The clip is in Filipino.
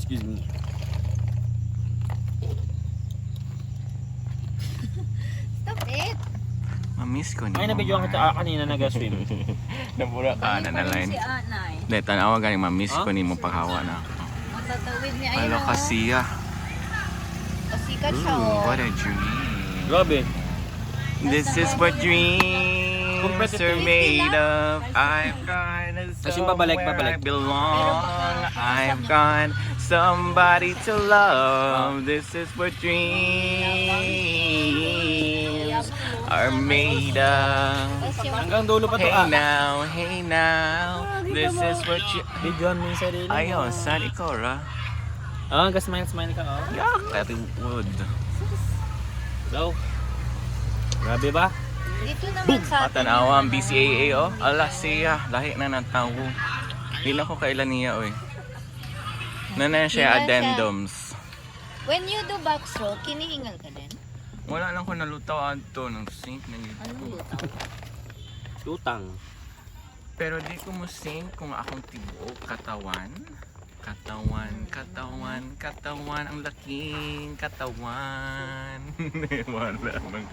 Excuse me. Stop it. Mamiss ko ni Ay, nabidyoan kita kanina nag-swim. Nabura ka na line. Si Anay. Dahil tanawa galing mamiss ko Huh? ni mo paghawa na. Matatawid niya. Alo Ayun. kasi Pasikat siya. Ooh, Oh. what a dream. Grabe. This is what dreams are made of. I've got Tapos yung babalik. somewhere I belong. I've got somebody to love. This is what dreams are made of. Tapos yung Hanggang dulo pa to Hey now, hey now. This is what you... Bidyoan mo yung sarili mo. Ayaw, saan ikaw, ra? Ah, smile ka oh. Yak, that wood. Go. Grabe ba? dito naman sa atin. Matanawa ang BCAA, oh. Ala siya, lahi na ng tao. Hindi na ko kailan niya, oy. Nanan siya Hindi na siya. addendums. When you do backstroke, kinihingal ka din? Wala lang ko nalutaw adto ng sink na yun. Anong lutaw? Tutang. Pero di ko mo sink kung akong tibuok katawan. Katawan, ang laking katawan. Wala man.